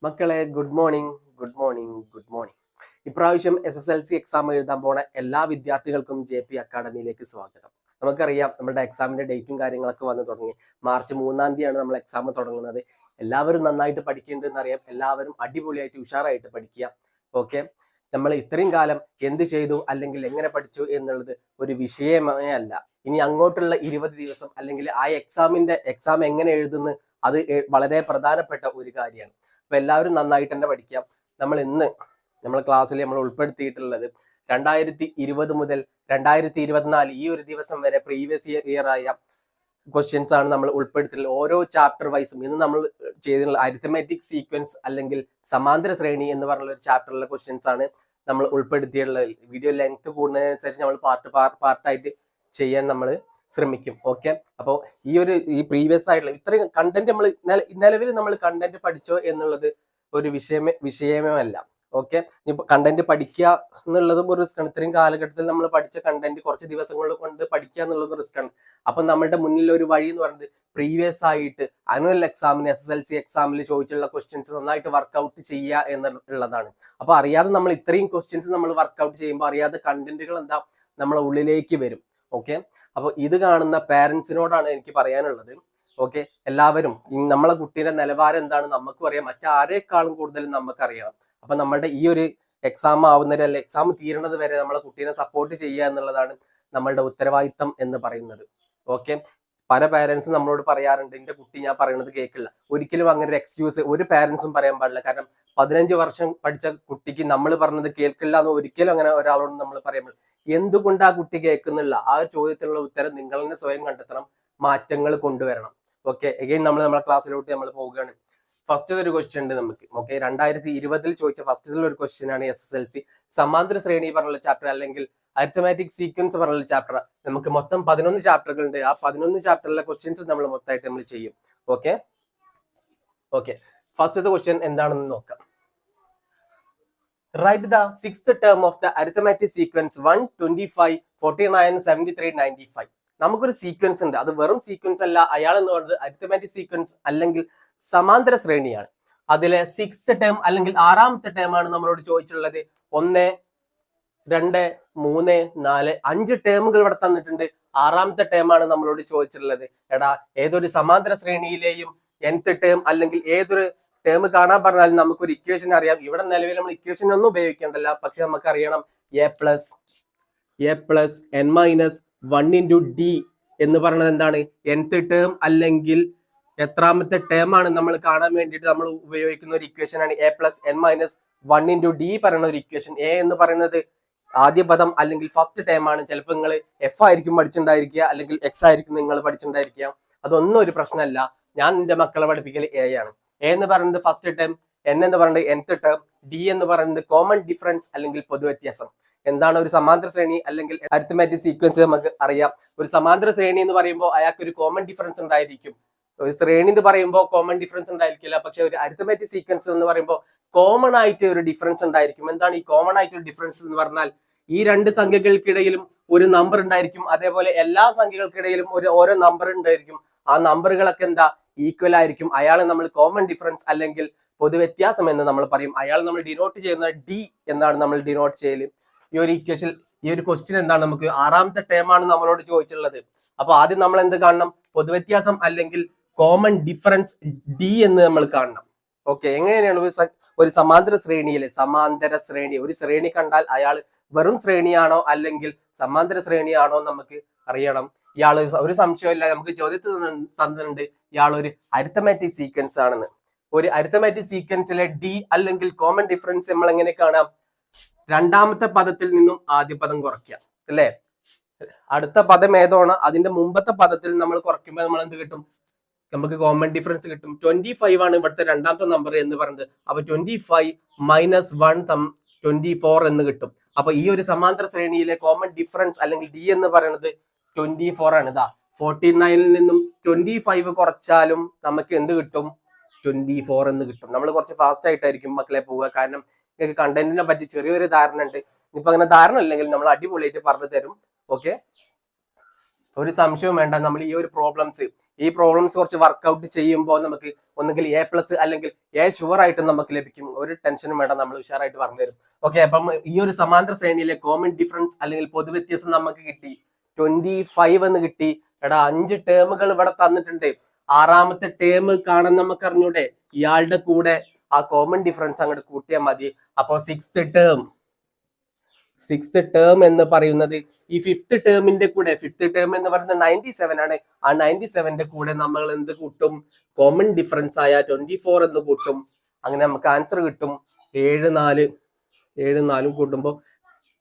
മക്കളെ good morning good morning good morning. ഇപ്രാവശ്യം SSLC exam എഴുതാൻ പോണ എല്ലാ വിദ്യാർത്ഥികൾക്കും JP അക്കാഡമിയിലേക്ക് സ്വാഗതം. നമുക്കറിയാം നമ്മുടെ എക്സാമിന്റെ ഡേറ്റും കാര്യങ്ങളൊക്കെ വന്ന് തുടങ്ങി. മാർച്ച് 3-ാം തീയതിയാണ് നമ്മൾ എക്സാം തുടങ്ങുന്നത്. എല്ലാവരും നന്നായിട്ട് പഠിക്കേണ്ടതെന്ന് അറിയാം. എല്ലാവരും അടിപൊളിയായിട്ട് ഉഷാറായിട്ട് പഠിക്കുക. ഓക്കെ, നമ്മൾ ഇത്രയും കാലം എന്ത് ചെയ്തു അല്ലെങ്കിൽ എങ്ങനെ പഠിച്ചു എന്നുള്ളത് ഒരു വിഷയമേ അല്ല. ഇനി അങ്ങോട്ടുള്ള 20 ദിവസം അല്ലെങ്കിൽ ആ എക്സാം എങ്ങനെ എഴുതുന്നു അത് വളരെ പ്രധാനപ്പെട്ട ഒരു കാര്യമാണ്. അപ്പൊ എല്ലാവരും നന്നായിട്ട് തന്നെ പഠിക്കാം. നമ്മൾ ക്ലാസ്സിൽ നമ്മൾ ഉൾപ്പെടുത്തിയിട്ടുള്ളത് 2020 മുതൽ 2024 ഈ ഒരു ദിവസം വരെ പ്രീവിയസ് ഇയർ ആയ ക്വസ്റ്റ്യൻസ് ആണ് നമ്മൾ ഉൾപ്പെടുത്തിയിട്ടുള്ളത്. ഓരോ ചാപ്റ്റർ വൈസും ഇന്ന് നമ്മൾ ചെയ്തിട്ടുള്ള അരിത്തമാറ്റിക് സീക്വൻസ് അല്ലെങ്കിൽ സമാന്തര ശ്രേണി എന്ന് പറഞ്ഞുള്ള ഒരു ചാപ്റ്ററിലെ ക്വസ്റ്റ്യൻസ് ആണ് നമ്മൾ ഉൾപ്പെടുത്തിയിട്ടുള്ളത്. വീഡിയോ ലെങ്ത് കൂടുന്നതിനനുസരിച്ച് നമ്മൾ പാർട്ടായിട്ട് ചെയ്യാൻ നമ്മൾ ശ്രമിക്കും. ഓക്കെ, അപ്പോൾ ഈ പ്രീവിയസ് ആയിട്ടുള്ള ഇത്രയും കണ്ടന്റ് നമ്മൾ നിലവിൽ നമ്മൾ കണ്ടന്റ് പഠിച്ചോ എന്നുള്ളത് ഒരു വിഷയമേ അല്ല. ഓക്കെ, ഇപ്പൊ കണ്ടന്റ് പഠിക്കുക എന്നുള്ളതും ഒരു റിസ്ക് ആണ്. ഇത്രയും കാലഘട്ടത്തിൽ നമ്മൾ പഠിച്ച കണ്ടന്റ് കുറച്ച് ദിവസങ്ങൾ കൊണ്ട് പഠിക്കുക എന്നുള്ളത് റിസ്ക് ആണ്. അപ്പൊ നമ്മുടെ മുന്നിൽ ഒരു വഴി എന്ന് പറയുന്നത് പ്രീവിയസ് ആയിട്ട് ആനുവൽ എക്സാമിന് SSLC എക്സാമിൽ ചോദിച്ചുള്ള ക്വസ്റ്റ്യൻസ് നന്നായിട്ട് വർക്ക്ഔട്ട് ചെയ്യുക എന്നുള്ളതാണ്. അപ്പൊ അറിയാതെ നമ്മൾ ഇത്രയും ക്വസ്റ്റ്യൻസ് നമ്മൾ വർക്ക്ഔട്ട് ചെയ്യുമ്പോൾ അറിയാതെ കണ്ടന്റുകൾ എന്താ നമ്മളെ ഉള്ളിലേക്ക് വരും. ഓക്കെ, അപ്പോൾ ഇത് കാണുന്ന പാരന്റ്സിനോടാണ് എനിക്ക് പറയാനുള്ളത്. ഓക്കെ, എല്ലാവരും നമ്മളെ കുട്ടീന്റെ നിലവാരം എന്താണ് നമുക്കും അറിയാം, മറ്റാരേക്കാളും കൂടുതൽ നമുക്കറിയണം. അപ്പൊ നമ്മുടെ ഈ ഒരു എക്സാം ആവുന്നവരെ അല്ലെ എക്സാം തീരണത് വരെ നമ്മളെ കുട്ടീനെ സപ്പോർട്ട് ചെയ്യുക എന്നുള്ളതാണ് നമ്മളുടെ ഉത്തരവാദിത്തം എന്ന് പറയുന്നത്. ഓക്കെ, പല പാരന്റ്സും നമ്മളോട് പറയാറുണ്ട് എന്റെ കുട്ടി ഞാൻ പറയുന്നത് കേൾക്കില്ല. ഒരിക്കലും അങ്ങനെ ഒരു എക്സ്ക്യൂസ് ഒരു പാരന്റ്സും പറയാൻ പാടില്ല. കാരണം 15 വർഷം പഠിച്ച കുട്ടിക്ക് നമ്മൾ പറഞ്ഞത് കേൾക്കില്ല എന്ന് ഒരിക്കലും അങ്ങനെ ഒരാളോട് നമ്മൾ പറയാൻ പാടില്ല. എന്തുകൊണ്ട് ആ കുട്ടി കേൾക്കുന്നില്ല, ആ ഒരു ചോദ്യത്തിനുള്ള ഉത്തരം നിങ്ങൾ തന്നെ സ്വയം കണ്ടെത്തണം, മാറ്റങ്ങൾ കൊണ്ടുവരണം. ഓക്കെ, എഗെയിൻ നമ്മളെ ക്ലാസ്സിലോട്ട് നമ്മൾ പോവുകയാണ്. ഫസ്റ്റ് ഒരു ക്വസ്റ്റ്യൻ ഉണ്ട് നമുക്ക്. ഓക്കെ, 2020 ചോദിച്ച ഫസ്റ്റിലുള്ള ഒരു ക്വസ്റ്റ്യൻ ആണ് SSLC സമാന്തര ശ്രേണി പറഞ്ഞുള്ള ചാപ്റ്റർ അല്ലെങ്കിൽ അരിത്തമാറ്റിക് സീക്വൻസ് പറഞ്ഞുള്ള ചാപ്റ്റർ. നമുക്ക് മൊത്തം 11 ചാപ്റ്ററുകൾ ഉണ്ട്. ആ 11 ചാപ്റ്ററിലെ ക്വസ്റ്റ്യൻസ് നമ്മൾ മൊത്തമായിട്ട് നമ്മൾ ചെയ്യും. ഓക്കെ, ഫസ്റ്റ് ക്വസ്റ്റ്യൻ എന്താണെന്ന് നോക്കാം. Write the sixth term of the arithmetic sequence 1, 25, 49, 73, 95. നമുക്കൊരു സീക്വൻസ് ഉണ്ട്. അത് വെറും സീക്വൻസ് അല്ല. അയാൾ എന്ന് പറയുന്നത് അരിത്തമാറ്റിക് സീക്വൻസ് അല്ലെങ്കിൽ സമാന്തര ശ്രേണിയാണ്. അതിലെ 6th ടേം അല്ലെങ്കിൽ 6ാമത്തെ ടേം ആണ് നമ്മളോട് ചോദിച്ചിട്ടുള്ളത്. 1, 2, 3, 4, 5 ടേമുകൾ ഇവിടെ തന്നിട്ടുണ്ട്. 6ാമത്തെ ടേം ആണ് നമ്മളോട് ചോദിച്ചിട്ടുള്ളത്. എടാ, ഏതൊരു സമാന്തര ശ്രേണിയിലെയും nth ടേം അല്ലെങ്കിൽ ഏതൊരു ടേം കാണാൻ പറഞ്ഞാൽ നമുക്കൊരു ഇക്വേഷൻ അറിയാം. ഇവിടെ നിലവിൽ നമ്മൾ ഇക്വേഷൻ ഒന്നും ഉപയോഗിക്കേണ്ടല്ല. പക്ഷെ നമുക്കറിയണം a plus n minus 1 into d എന്ന് പറയുന്നത് എന്താണ്? nth ടേം അല്ലെങ്കിൽ എത്രാമത്തെ ടേം ആണ് നമ്മൾ കാണാൻ വേണ്ടിയിട്ട് നമ്മൾ ഉപയോഗിക്കുന്ന ഒരു ഇക്വേഷൻ ആണ് a plus n minus 1 into d പറയുന്ന ഒരു ഇക്വേഷൻ. a എന്ന് പറയുന്നത് ആദ്യ പദം അല്ലെങ്കിൽ ഫസ്റ്റ് ടേം ആണ്. ചിലപ്പോൾ നിങ്ങൾ f ആയിരിക്കും പഠിച്ചിട്ടുണ്ടായിരിക്കുക അല്ലെങ്കിൽ x ആയിരിക്കും നിങ്ങൾ പഠിച്ചിട്ടുണ്ടായിരിക്കുക. അതൊന്നും ഒരു പ്രശ്നമല്ല. ഞാൻ എന്റെ മക്കളെ പഠിപ്പിക്കൽ a ആണ്. a എന്ന് പറയുന്നത് ഫസ്റ്റ് ടേം, n എന്ന് പറയുന്നത് nth ടേം, d എന്ന് പറയുന്നത് കോമൺ ഡിഫറൻസ് അല്ലെങ്കിൽ പൊതുവ്യത്യാസം. എന്താണ് ഒരു സമാന്തര ശ്രേണി അല്ലെങ്കിൽ അരിത്തമാറ്റിക് സീക്വൻസ്? നമുക്ക് അറിയാം, ഒരു സമാന്തര ശ്രേണി എന്ന് പറയുമ്പോൾ അയാൾക്ക് ഒരു കോമൺ ഡിഫറൻസ് ഉണ്ടായിരിക്കും. ഒരു ശ്രേണി എന്ന് പറയുമ്പോൾ കോമൺ ഡിഫറൻസ് ഉണ്ടായിരിക്കില്ല. പക്ഷെ ഒരു അരിത്തമാറ്റിക് സീക്വൻസ് എന്ന് പറയുമ്പോൾ കോമൺ ആയിട്ട് ഒരു ഡിഫറൻസ് ഉണ്ടായിരിക്കും. എന്താണ് ഈ കോമൺ ആയിട്ട് ഡിഫറൻസ് എന്ന് പറഞ്ഞാൽ? ഈ രണ്ട് സംഖ്യകൾക്കിടയിലും ഒരു നമ്പർ ഉണ്ടായിരിക്കും. അതേപോലെ എല്ലാ സംഖ്യകൾക്കിടയിലും ഓരോ നമ്പർ ഉണ്ടായിരിക്കും. ആ നമ്പറുകളൊക്കെ എന്താ? ഈക്വൽ ആയിരിക്കും. അയാളെ നമ്മൾ കോമൺ ഡിഫറൻസ് അല്ലെങ്കിൽ പൊതുവ്യത്യാസം എന്ന് നമ്മൾ പറയും. അയാൾ നമ്മൾ ഡിനോട്ട് ചെയ്യുന്ന d എന്നാണ് നമ്മൾ ഡിനോട്ട് ചെയ്യല്. ഈ ഒരു ഇക്വേഷൻ, ഈ ഒരു ക്വസ്റ്റ്യൻ എന്താണ്? നമുക്ക് 6ാമത്തെ ടേം ആണ് നമ്മളോട് ചോദിച്ചിട്ടുള്ളത്. അപ്പൊ ആദ്യം നമ്മൾ എന്ത് കാണണം? പൊതുവ്യത്യാസം അല്ലെങ്കിൽ കോമൺ ഡിഫറൻസ് d എന്ന് നമ്മൾ കാണണം. ഓക്കെ, എങ്ങനെയാണ് ഒരു സമാന്തര ശ്രേണി ഒരു ശ്രേണി കണ്ടാൽ അയാൾ വെറും ശ്രേണിയാണോ അല്ലെങ്കിൽ സമാന്തര ശ്രേണിയാണോ നമുക്ക് അറിയണം. ഇയാൾ ഒരു സംശയമില്ല, നമുക്ക് ചോദ്യത്തിൽ തന്നിട്ടുണ്ട് ഇയാൾ ഒരു അരിത്തമാറ്റിക് സീക്വൻസ് ആണെന്ന്. ഒരു അരിത്തമാറ്റിക് സീക്വൻസിലെ d അല്ലെങ്കിൽ കോമൺ ഡിഫറൻസ് നമ്മൾ എങ്ങനെ കാണാം? 2ാമത്തെ പദത്തിൽ നിന്നും ആദ്യ പദം കുറയ്ക്കുക അല്ലെ? അടുത്ത പദം ഏതോണോ അതിന്റെ മുമ്പത്തെ പദത്തിൽ നമ്മൾ കുറയ്ക്കുമ്പോൾ നമ്മൾ എന്ത് കിട്ടും? നമുക്ക് കോമൺ ഡിഫറൻസ് കിട്ടും. 25 ആണ് ഇവിടുത്തെ 2ാമത്തെ നമ്പർ എന്ന് പറയുന്നത്. അപ്പൊ 25 മൈനസ് 1 24 എന്ന് കിട്ടും. അപ്പൊ ഈ ഒരു സമാന്തര ശ്രേണിയിലെ കോമൺ ഡിഫറൻസ് അല്ലെങ്കിൽ d എന്ന് പറയുന്നത് 24 ആണ്. ഇതാ 49 നിന്നും 25 കുറച്ചാലും നമുക്ക് എന്ത് കിട്ടും? 24 എന്ന് കിട്ടും. നമ്മൾ കുറച്ച് ഫാസ്റ്റ് ആയിട്ടായിരിക്കും മക്കളെ പോവുക. കാരണം നിങ്ങൾക്ക് കണ്ടന്റിനെ പറ്റി ചെറിയൊരു ധാരണ ഉണ്ട്. ഇപ്പൊ അങ്ങനെ ധാരണ ഇല്ലെങ്കിൽ നമ്മൾ അടിപൊളിയായിട്ട് പറഞ്ഞു തരും. ഓക്കെ, ഒരു സംശയവും വേണ്ട. നമ്മൾ ഈ ഒരു പ്രോബ്ലംസ് കുറച്ച് വർക്ക്ഔട്ട് ചെയ്യുമ്പോൾ നമുക്ക് ഒന്നുകിൽ A+ അല്ലെങ്കിൽ A ഷുവർ ആയിട്ട് നമുക്ക് ലഭിക്കും. ഒരു ടെൻഷനും വേണ്ട, നമ്മൾ ഉഷാറായിട്ട് പറഞ്ഞു തരും. ഓക്കെ, അപ്പം ഈ ഒരു സമാന്തര ശ്രേണിയിലെ കോമൺ ഡിഫറൻസ് അല്ലെങ്കിൽ പൊതുവ്യത്യാസം നമുക്ക് കിട്ടി 25 എന്ന് കിട്ടി. 5 ടേമുകൾ ഇവിടെ തന്നിട്ടുണ്ട്. 6ാമത്തെ ടേം കാണാൻ നമുക്ക് അറിഞ്ഞൂടെ? ഇയാളുടെ കൂടെ ആ കോമൺ ഡിഫറൻസ് അങ്ങോട്ട് കൂട്ടിയാൽ മതി. അപ്പോ സിക്സ്ത് ടേം എന്ന് പറയുന്നത് ഈ ഫിഫ്ത് ടേമിന്റെ കൂടെ, ഫിഫ്ത് ടേം എന്ന് പറയുന്നത് 97 ആണ്. ആ 97ന്റെ കൂടെ നമ്മൾ എന്ത് കൂട്ടും? കോമൺ ഡിഫറൻസ് ആയ 24 എന്ന് കൂട്ടും. അങ്ങനെ നമുക്ക് ആൻസർ കിട്ടും 7 കൂട്ടുമ്പോൾ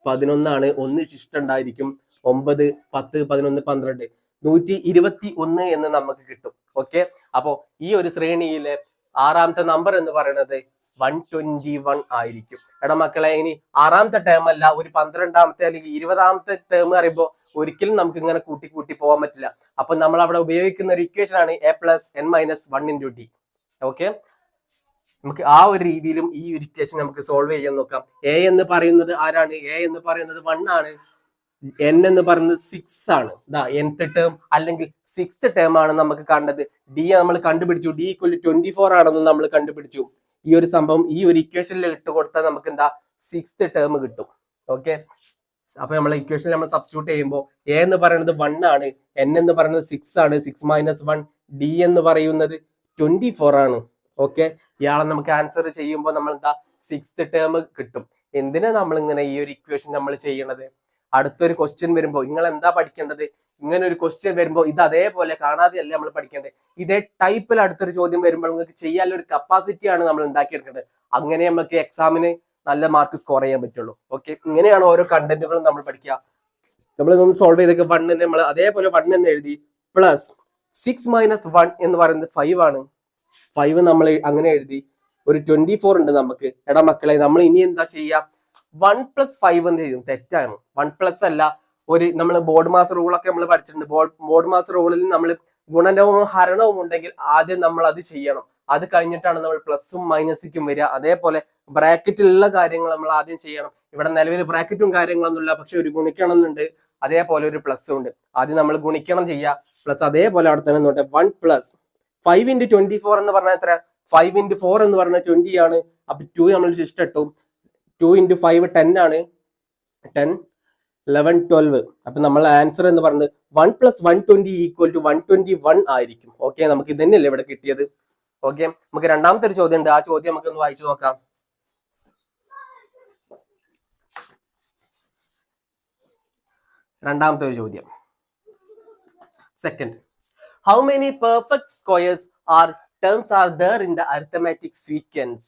11 ആണ്. 1 ശിഷ്ടണ്ടായിരിക്കും. 9, 10, 11, 12, 121 എന്ന് നമുക്ക് കിട്ടും. ഓക്കെ, അപ്പോ ഈ ഒരു ശ്രേണിയിലെ 6ാമത്തെ നമ്പർ എന്ന് പറയുന്നത് 121 ആയിരിക്കും. മക്കളെ, ഇനി 6ാമത്തെ ടേം അല്ല, ഒരു 12ാമത്തെ അല്ലെങ്കിൽ 20ാമത്തെ ടേം പറയുമ്പോൾ ഒരിക്കലും നമുക്ക് ഇങ്ങനെ കൂട്ടി പോകാൻ പറ്റില്ല. അപ്പൊ നമ്മൾ അവിടെ ഉപയോഗിക്കുന്ന ഒരു ഇക്വേഷൻ ആണ് A+n-1 d. ഓക്കെ, നമുക്ക് ആ ഒരു രീതിയിലും ഈ ഒരു ഇക്വേഷൻ നമുക്ക് സോൾവ് ചെയ്യാൻ നോക്കാം. A എന്ന് പറയുന്നത് ആരാണ്? A എന്ന് പറയുന്നത് 1 ആണ്. n എന്ന് പറയുന്നത് 6 ആണ്. nth ടേം അല്ലെങ്കിൽ 6th ടേം ആണ് നമുക്ക് കണ്ടത്. d നമ്മൾ കണ്ടുപിടിച്ചു. d = 24 ആണെന്ന് നമ്മൾ കണ്ടുപിടിച്ചു. ഈ ഒരു സംഭവം ഈ ഒരു ഇക്വേഷനിൽ ഇട്ട് കൊടുത്താൽ നമുക്ക് എന്താ 6th ടേം കിട്ടും. ഓക്കെ, അപ്പൊ നമ്മൾ ഇക്വേഷനിൽ നമ്മൾ സബ്സ്റ്റിറ്റ്യൂട്ട് ചെയ്യുമ്പോൾ A എന്ന് പറയുന്നത് 1 ആണ്, n എന്ന് പറയുന്നത് 6 ആണ്, 6 - 1, d എന്ന് പറയുന്നത് 24 ആണ്. ഓക്കെ, ഇയാളെ നമുക്ക് ആൻസർ ചെയ്യുമ്പോൾ നമ്മൾ എന്താ 6th ടേം കിട്ടും. എന്തിനാ നമ്മൾ ഇങ്ങനെ ഈ ഒരു ഇക്വേഷൻ നമ്മൾ ചെയ്യണത്? അടുത്തൊരു ക്വസ്റ്റ്യൻ വരുമ്പോൾ നിങ്ങൾ എന്താ പഠിക്കേണ്ടത്? ഇങ്ങനെ ഒരു ക്വസ്റ്റ്യൻ വരുമ്പോൾ ഇത് അതേപോലെ കാണാതെ അല്ല നമ്മൾ പഠിക്കേണ്ടത്. ഇതേ ടൈപ്പിൽ അടുത്തൊരു ചോദ്യം വരുമ്പോൾ നിങ്ങൾക്ക് ചെയ്യാനുള്ള ഒരു കപ്പാസിറ്റിയാണ് നമ്മൾ ഉണ്ടാക്കിയെടുക്കേണ്ടത്. അങ്ങനെ നമുക്ക് എക്സാമിന് നല്ല മാർക്ക് സ്കോർ ചെയ്യാൻ പറ്റുള്ളൂ. ഓക്കെ, ഇങ്ങനെയാണ് ഓരോ കണ്ടന്റുകളും നമ്മൾ പഠിക്കുക. നമ്മൾ ഇതൊന്ന് സോൾവ് ചെയ്തൊക്കെ 1 നമ്മൾ അതേപോലെ 1 എന്ന് എഴുതി. പ്ലസ് 6 - 1 എന്ന് പറയുന്നത് 5 ആണ്. 5 നമ്മൾ അങ്ങനെ എഴുതി. ഒരു 24 ഉണ്ട് നമുക്ക്. മക്കളെ, നമ്മൾ ഇനി എന്താ ചെയ്യാം? 1 + 5 എന്ന് ചെയ്യും. തെറ്റാണ്. 1+ അല്ല, ഒരു നമ്മൾ ബോർഡ് മാസ് റൂളൊക്കെ നമ്മൾ പഠിച്ചിട്ടുണ്ട്. ബോർഡ് മാസ് റൂളിൽ നമ്മൾ ഗുണനവും ഹരണവും ഉണ്ടെങ്കിൽ ആദ്യം നമ്മൾ അത് ചെയ്യണം. അത് കഴിഞ്ഞിട്ടാണ് നമ്മൾ പ്ലസും മൈനസിക്കും വരിക. അതേപോലെ ബ്രാക്കറ്റിലുള്ള കാര്യങ്ങൾ നമ്മൾ ആദ്യം ചെയ്യണം. ഇവിടെ നിലവിൽ ബ്രാക്കറ്റും കാര്യങ്ങളൊന്നുമില്ല, പക്ഷെ ഒരു ഗുണിക്കണം എന്നുണ്ട്, അതേപോലെ ഒരു പ്ലസും ഉണ്ട്. ആദ്യം നമ്മൾ ഗുണിക്കണം ചെയ്യുക. പ്ലസ് അതേപോലെ അവിടെ തന്നെ നോട്ടെ 1 + 5 × 24 എന്ന് പറഞ്ഞാൽ എത്ര? 5 × 4 എന്ന് പറഞ്ഞാൽ 20 ആണ്. അപ്പൊ 2 നമ്മൾ ശിഷ്ടു. 2 × 5 10 ആണ്. 10, 11, 12. അപ്പൊ നമ്മളെ ആൻസർ എന്ന് പറയുന്നത് 1 + 120 = 121 ആയിരിക്കും. ഓക്കെ, നമുക്ക് ഇത് തന്നെയല്ലേ ഇവിടെ കിട്ടിയത്. ഓക്കെ, നമുക്ക് രണ്ടാമത്തെ ഒരു ചോദ്യം ഉണ്ട്. ആ ചോദ്യം നമുക്ക് ഒന്ന് വായിച്ചു നോക്കാം. രണ്ടാമത്തെ ഒരു ചോദ്യം. Second, how many perfect squares or terms are there in the arithmetic sequence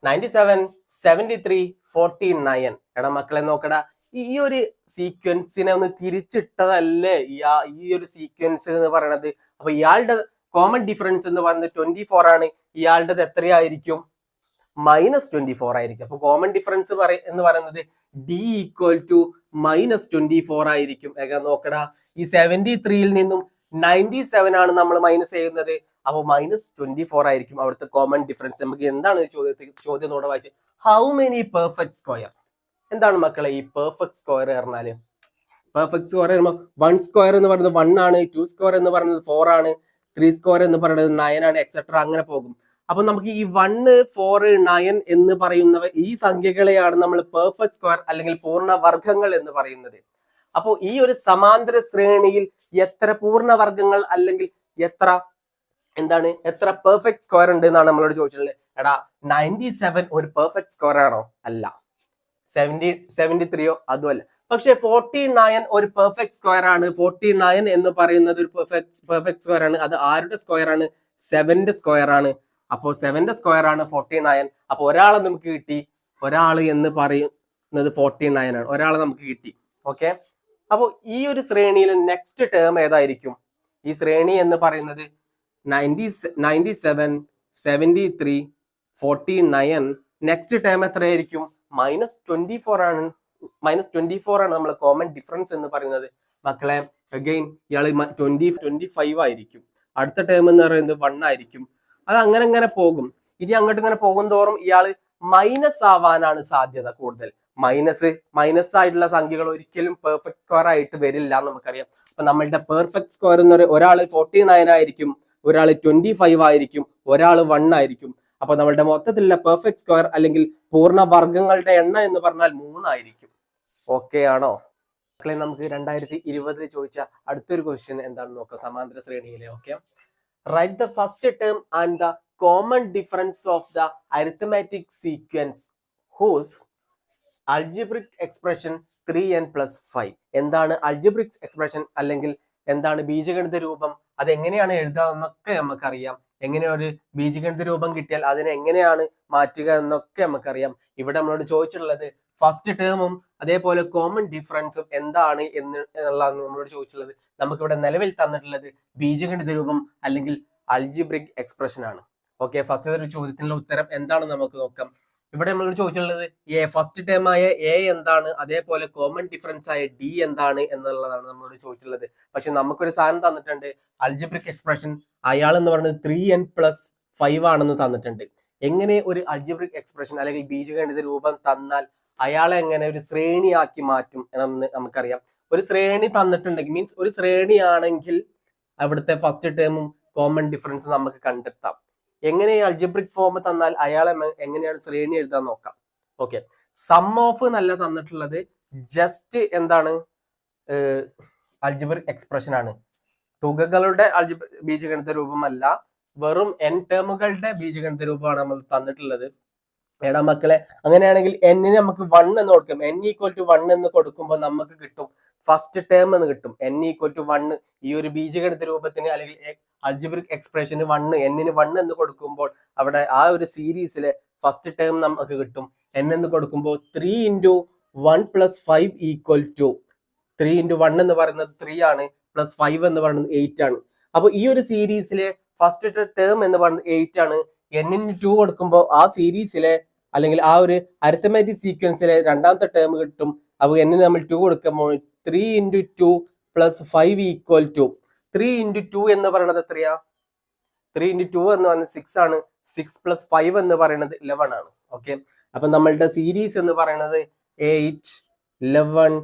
97, 73, 49? മക്കളെ നോക്കടാ, ഈ ഒരു സീക്വൻസിനെ ഒന്ന് തിരിച്ചിട്ടതല്ലേ ഈ ഒരു സീക്വൻസ് എന്ന് പറയുന്നത്. അപ്പൊ ഇയാളുടെ കോമൺ ഡിഫറൻസ് എന്ന് പറയുന്നത് 24 ആണ്. ഇയാളുടെ എത്രയായിരിക്കും? -24 ആയിരിക്കും. അപ്പൊ കോമൺ ഡിഫറൻസ് എന്ന് പറയുന്നത് d = -24 ആയിരിക്കും. നോക്കടാ, ഈ 73ൽ നിന്നും 97 ആണ് നമ്മൾ മൈനസ് ചെയ്യുന്നത്. അപ്പൊ -24 ആയിരിക്കും അവിടുത്തെ കോമൺ ഡിഫറൻസ്. നമുക്ക് എന്താണ് ചോദ്യം നോടെ വായിച്ച്? How many perfect square? എന്താണ് മക്കളെ ഈ പെർഫെക്റ്റ് സ്ക്വയർ പറഞ്ഞാല്? പെർഫെക്റ്റ് സ്ക്വയർ പറയുമ്പോൾ 1 സ്ക്വയർ എന്ന് പറയുന്നത് 1 ആണ്, 2 സ്ക്വയർ എന്ന് പറയുന്നത് 4 ആണ്, 3 സ്ക്വയർ എന്ന് പറയുന്നത് 9 ആണ്, എക്സെട്ര അങ്ങനെ പോകും. അപ്പൊ നമുക്ക് ഈ 1, 4, 9 എന്ന് പറയുന്നവ ഈ സംഖ്യകളെയാണ് നമ്മൾ പെർഫെക്റ്റ് സ്ക്വയർ അല്ലെങ്കിൽ പൂർണ്ണവർഗങ്ങൾ എന്ന് പറയുന്നത്. അപ്പോൾ ഈ ഒരു സമാന്തര ശ്രേണിയിൽ എത്ര പൂർണ്ണവർഗങ്ങൾ അല്ലെങ്കിൽ എത്ര പെർഫെക്റ്റ് സ്ക്വയർ ഉണ്ട് എന്നാണ് നമ്മളോട് ചോദിച്ചിട്ടുള്ളത്. 97 ഒരു പെർഫെക്റ്റ് സ്ക്വയർ ആണോ? അല്ല. 73 അതുമല്ല. പക്ഷെ 49 ഒരു പെർഫെക്റ്റ് സ്ക്വയർ ആണ്. 49 എന്ന് പറയുന്നത് ഒരു പെർഫെക്റ്റ് സ്ക്വയർ ആണ്. അത് ആരുടെ സ്ക്വയർ ആണ്? 7ന്റെ സ്ക്വയർ ആണ്. അപ്പോൾ 7ന്റെ സ്ക്വയർ ആണ് 49. അപ്പൊ ഒരാളെ നമുക്ക് കിട്ടി. ഒരാള് എന്ന് പറയുന്നത് 49 ആണ്. ഒരാളെ നമുക്ക് കിട്ടി. ഓക്കെ, അപ്പൊ ഈ ഒരു ശ്രേണിയിലെ നെക്സ്റ്റ് ടേം ഏതായിരിക്കും? ഈ ശ്രേണി എന്ന് പറയുന്നത് 97, 73, 49. നെക്സ്റ്റ് ടേം എത്രയായിരിക്കും? -24 ആണ്. -24 ആണ് നമ്മളെ കോമൺ ഡിഫറൻസ് എന്ന് പറയുന്നത്. മക്കളെ, അഗൈൻ ഇയാള് 25 ആയിരിക്കും. അടുത്ത ടേം എന്ന് പറയുന്നത് 1 ആയിരിക്കും. അത് അങ്ങനെ പോകും. ഇനി അങ്ങോട്ട് ഇങ്ങനെ പോകും തോറും ഇയാള് മൈനസ് ആവാനാണ് സാധ്യത കൂടുതൽ. മൈനസ് ആയിട്ടുള്ള സംഖ്യകൾ ഒരിക്കലും പെർഫെക്റ്റ് സ്ക്വയർ ആയിട്ട് വരില്ല എന്ന് നമുക്കറിയാം. അപ്പൊ നമ്മളുടെ പെർഫെക്റ്റ് സ്ക്വയർ എന്ന് പറയുന്നത് ഒരാൾ 49 ആയിരിക്കും, ഒരാൾ 25 ആയിരിക്കും, ഒരാൾ 1 ആയിരിക്കും. അപ്പൊ നമ്മളുടെ മൊത്തത്തിലുള്ള പെർഫെക്റ്റ് സ്ക്വയർ അല്ലെങ്കിൽ പൂർണ്ണ വർഗങ്ങളുടെ എണ്ണം എന്ന് പറഞ്ഞാൽ 3 ആയിരിക്കും. ഓക്കെ ആണോ മക്കളെ? നമുക്ക് 2020 ചോദിച്ച അടുത്തൊരു ക്വസ്റ്റ്യൻ എന്താണെന്ന് നോക്കാം, സമാന്തര ശ്രേണിയിലെ. Okay, write the first term and the common difference of the arithmetic sequence whose algebraic expression 3n+5. എന്താണ് അൾജിബ്രിക് എക്സ്പ്രഷൻ അല്ലെങ്കിൽ എന്താണ് ബീജഗണിത രൂപം, അതെങ്ങനെയാണ് എഴുതുക എന്നൊക്കെ നമുക്കറിയാം. എങ്ങനെ ഒരു ബീജഗണിത രൂപം കിട്ടിയാൽ അതിനെ എങ്ങനെയാണ് മാറ്റുക എന്നൊക്കെ നമുക്കറിയാം. ഇവിടെ നമ്മളോട് ചോദിച്ചിട്ടുള്ളത് ഫസ്റ്റ് ടേമും അതേപോലെ കോമൺ ഡിഫറൻസും എന്താണ് എന്നുള്ളതാണ് നമ്മളോട് ചോദിച്ചിട്ടുള്ളത്. നമുക്കിവിടെ നിലവിൽ തന്നിട്ടുള്ളത് ബീജഗണിത രൂപം അല്ലെങ്കിൽ അൾജിബ്രിക് എക്സ്പ്രഷൻ ആണ്. ഓക്കെ, ഫസ്റ്റ് ഒരു ചോദ്യത്തിനുള്ള ഉത്തരം എന്താണെന്ന് നമുക്ക് നോക്കാം. ഇവിടെ നമ്മൾ ചോദിച്ചിട്ടുള്ളത് ഫസ്റ്റ് ടേം ആയ എ എന്താണ്, അതേപോലെ കോമൺ ഡിഫറൻസ് ആയ ഡി എന്താണ് എന്നുള്ളതാണ് നമ്മളോട് ചോദിച്ചിട്ടുള്ളത്. പക്ഷെ നമുക്കൊരു സാധനം തന്നിട്ടുണ്ട്, അൾജിബ്രിക് എക്സ്പ്രഷൻ അയാൾ എന്ന് പറയുന്നത് 3n+5 ആണെന്ന് തന്നിട്ടുണ്ട്. എങ്ങനെ ഒരു അൾജിബ്രിക് എക്സ്പ്രഷൻ അല്ലെങ്കിൽ ബീജഗണിത രൂപം തന്നാൽ അയാളെ എങ്ങനെ ഒരു ശ്രേണിയാക്കി മാറ്റും എന്ന് നമുക്കറിയാം. ഒരു ശ്രേണി തന്നിട്ടുണ്ടെങ്കിൽ മീൻസ് ഒരു ശ്രേണിയാണെങ്കിൽ അവിടുത്തെ ഫസ്റ്റ് ടേമും കോമൺ ഡിഫറൻസ് നമുക്ക് കണ്ടെത്താം. എങ്ങനെ അൾജിബ്രിക് ഫോം തന്നാൽ അയാളെ എങ്ങനെയാണ് ശ്രേണി എഴുതാൻ നോക്കാം. ഓക്കെ, സം ഓഫ് നല്ല തന്നിട്ടുള്ളത് ജസ്റ്റ് എന്താണ് അൾജിബ്രിക് എക്സ്പ്രഷൻ ആണ്. തുകകളുടെ ബീജഗണിത രൂപമല്ല, വെറും n ടേമുകളുടെ ബീജഗണിത രൂപമാണ് നമ്മൾ തന്നിട്ടുള്ളത്. എടാ മക്കളെ, അങ്ങനെയാണെങ്കിൽ n നമുക്ക് 1 എന്ന് കൊടുക്കും. n = 1 എന്ന് കൊടുക്കുമ്പോൾ നമുക്ക് കിട്ടും ഫസ്റ്റ് ടേം എന്ന് കിട്ടും. n = 1 ഈ ഒരു ബീജഗണിത രൂപത്തിന് അല്ലെങ്കിൽ അൾജിബ്രിക് എക്സ്പ്രഷന് 1 n 1 എന്ന് കൊടുക്കുമ്പോൾ അവിടെ ആ ഒരു സീരീസിലെ ഫസ്റ്റ് ടേം നമുക്ക് കിട്ടും. n എന്ന് കൊടുക്കുമ്പോൾ 3 × 1 + 5 = 3 × 1 എന്ന് പറയുന്നത് 3 ആണ്, പ്ലസ് 5 എന്ന് പറയുന്നത് 8 ആണ്. അപ്പൊ ഈ ഒരു സീരീസിലെ ഫസ്റ്റ് ടേം എന്ന് പറയുന്നത് 8 ആണ്. n ന് 2 കൊടുക്കുമ്പോൾ ആ സീരീസിലെ അല്ലെങ്കിൽ ആ ഒരു അരിത്തമാറ്റിക് സീക്വൻസിലെ രണ്ടാമത്തെ ടേം കിട്ടും. അപ്പൊ n നമ്മൾ 2 കൊടുക്കുമ്പോൾ 3 × 2 + 5 = 3 × 2 എന്ന് പറയുന്നത് എത്രയാ? 3 × 2 എന്ന് പറയുന്നത് 6 ആണ്. 6 + 5 എന്ന് പറയുന്നത് 11 ആണ്. ഓക്കെ, അപ്പൊ നമ്മളുടെ സീരീസ് എന്ന് പറയുന്നത് 8, 11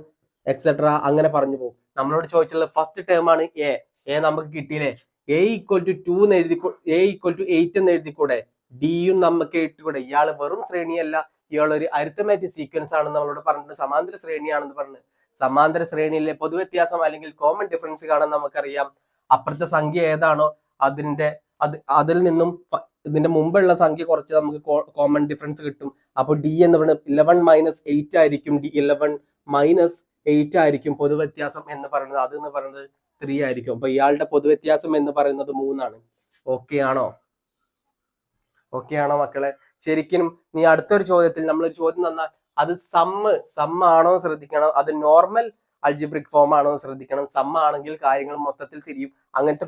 എക്സെട്ര അങ്ങനെ പറഞ്ഞു പോകും. നമ്മളോട് ചോദിച്ചുള്ള ഫസ്റ്റ് ടേം ആണ് എ നമുക്ക് കിട്ടിയില്ലേ? a = 2 എന്ന് എഴുതി, a = 8 എന്ന് എഴുതിക്കൂടെ? ഡിയും നമുക്ക് ഇട്ടുകൂടെ? ഇയാള് വെറും ശ്രേണിയല്ല, ഇയാൾ ഒരു അരിത്തമാറ്റിക് സീക്വൻസ് ആണെന്ന് നമ്മളോട് പറഞ്ഞിട്ട് സമാന്തര ശ്രേണിയാണെന്ന് പറഞ്ഞു. സമാന്തര ശ്രേണിയിലെ പൊതുവ്യത്യാസം അല്ലെങ്കിൽ കോമൺ ഡിഫറൻസ് കാണാൻ നമുക്കറിയാം. അപ്പുറത്തെ സംഖ്യ ഏതാണോ അതിൽ നിന്നും ഇതിന്റെ മുമ്പുള്ള സംഖ്യ കുറച്ച് നമുക്ക് കോമൺ ഡിഫറൻസ് കിട്ടും. അപ്പൊ ഡി എന്ന് പറയുന്നത് 11 - 8 ആയിരിക്കും. ഡി 11 - 8 ആയിരിക്കും പൊതുവ്യത്യാസം എന്ന് പറയുന്നത്. അത് എന്ന് പറയുന്നത് 3 ആയിരിക്കും. അപ്പൊ ഇയാളുടെ പൊതുവ്യത്യാസം എന്ന് പറയുന്നത് 3 ആണ്. ഓക്കെ ആണോ? ഓക്കെ ആണോ മക്കളെ? ശരിക്കും നീ അടുത്തൊരു ചോദ്യത്തിൽ നമ്മളൊരു ചോദ്യം തന്നാൽ അത് സം ആണോ ശ്രദ്ധിക്കണം, അത് നോർമൽ അൾജിബ്രിക് ഫോം ആണോ ശ്രദ്ധിക്കണം. സം ആണെങ്കിൽ കാര്യങ്ങൾ മൊത്തത്തിൽ തിരിയും. അങ്ങനത്തെ